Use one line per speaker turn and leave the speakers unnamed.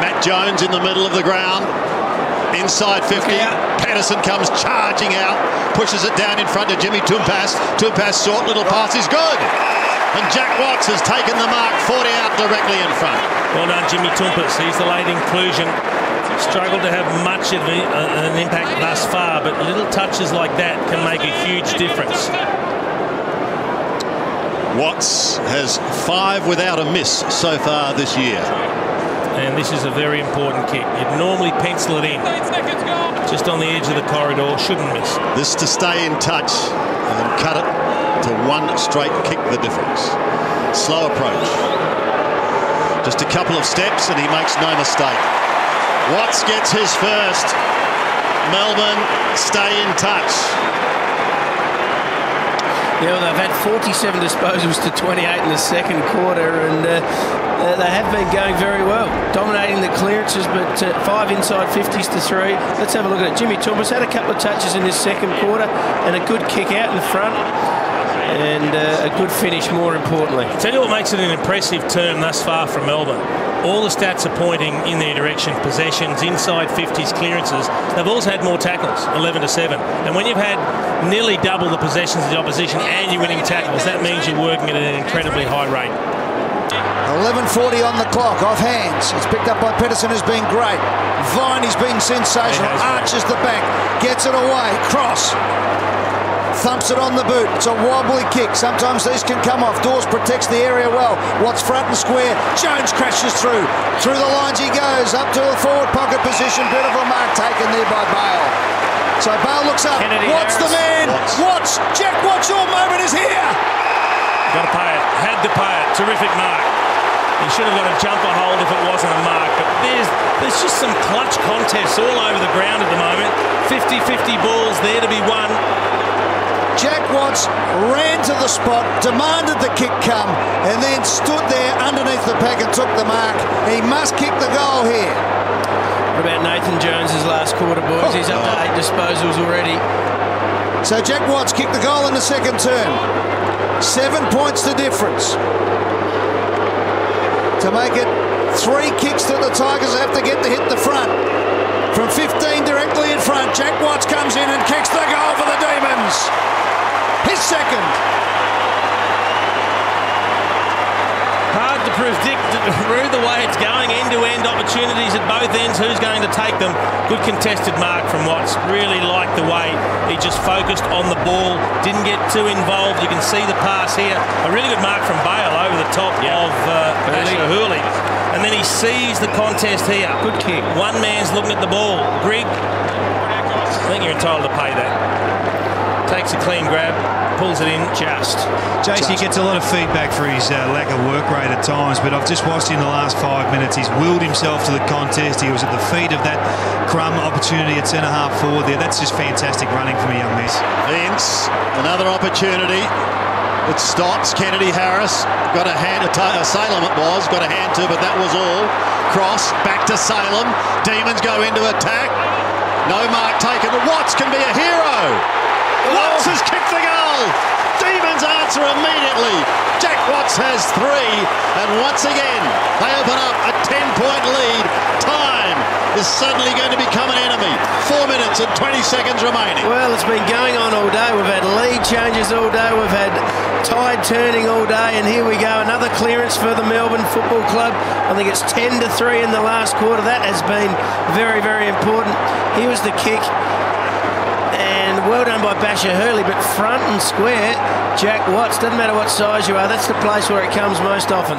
Matt Jones in the middle of the ground. Inside 50. Patterson comes charging out. Pushes it down in front of Jimmy Toumpas. Toumpas short little pass is good. And Jack Watts has taken the mark 40 out directly in front.
Well done, Jimmy Toumpas. He's the late inclusion. Struggled to have much of an impact thus far, but little touches like that can make a huge difference.
Watts has 5 without a miss so far this year.
And this is a very important kick. You'd normally pencil it in. Just on the edge of the corridor, shouldn't miss.
This to stay in touch and cut it to one straight kick, the difference. Slow approach. Just a couple of steps and he makes no mistake. Watts gets his first. Melbourne stay in touch.
Yeah, well, they've had 47 disposals to 28 in the second quarter, and they have been going very well, dominating the clearances, but 5 inside 50s to 3. Let's have a look at it. Jimmy Toumpas had a couple of touches in this second quarter and a good kick out in the front, and a good finish, more importantly.
Tell you what makes it an impressive term thus far from Melbourne. All the stats are pointing in their direction. Possessions, inside 50s, clearances. They've also had more tackles, 11-7. And when you've had nearly double the possessions of the opposition and you're winning tackles, that means you're working at an incredibly high rate.
11:40 on the clock, off hands. It's picked up by Patterson, who's been great. Vine has been sensational. Arches the back, gets it away, cross. Thumps it on the boot. It's a wobbly kick. Sometimes these can come off. Dawes protects the area well. Watts front and square. Jones crashes through. Through the lines he goes. Up to the forward pocket position. Beautiful mark taken there by Bale. So Bale looks up. Watts the man. Watts. Jack Watts, your moment is here.
Got to pay it. Had to pay it. Terrific mark. He should have got a jumper hold if it wasn't a mark. But there's just some clutch contests all over the ground at the moment. 50-50 balls there to be won.
Jack Watts ran to the spot, demanded the kick come, and then stood there underneath the pack and took the mark. He must kick the goal here.
What about Nathan Jones's last quarter, boys? He's up to 8 disposals already.
So Jack Watts kicked the goal in the second term. 7 points the difference. To make it 3 kicks that the Tigers have to get to hit the front. From 15 directly in front, Jack Watts comes in and kicks the goal for the Demons. His second.
Hard to predict through the way it's going, end-to-end opportunities at both ends. Who's going to take them? Good contested mark from Watts. Really liked the way he just focused on the ball, didn't get too involved. You can see the pass here. A really good mark from Bale over the top of Hurley. And then he sees the contest here. Good kick. One man's looking at the ball. Grigg, I think you're entitled to pay that. Takes a clean grab, pulls it in just.
He gets a lot of feedback for his lack of work rate at times, but I've just watched him the last 5 minutes. He's willed himself to the contest. He was at the feet of that crumb opportunity at centre-half forward there. That's just fantastic running from a young man.
Vince, another opportunity. It stops. Kennedy Harris got a hand to Salem. It was got a hand to, but that was all. Cross back to Salem. Demons go into attack. No mark taken. Watts can be a hero. Watts has kicked the goal. Demons answer immediately. Jack Watts has 3, and once again they open up a 10-point lead. Time is suddenly going to become an enemy. 4 minutes and 20 seconds remaining.
Well, it's been going on all day. We've had lead changes all day. We've had tide turning all day, and here we go. Another clearance for the Melbourne Football Club. I think it's 10-3 in the last quarter. That has been very, very important. Here was the kick. And well done by Basher Hurley, but front and square, Jack Watts. Doesn't matter what size you are, that's the place where it comes most often.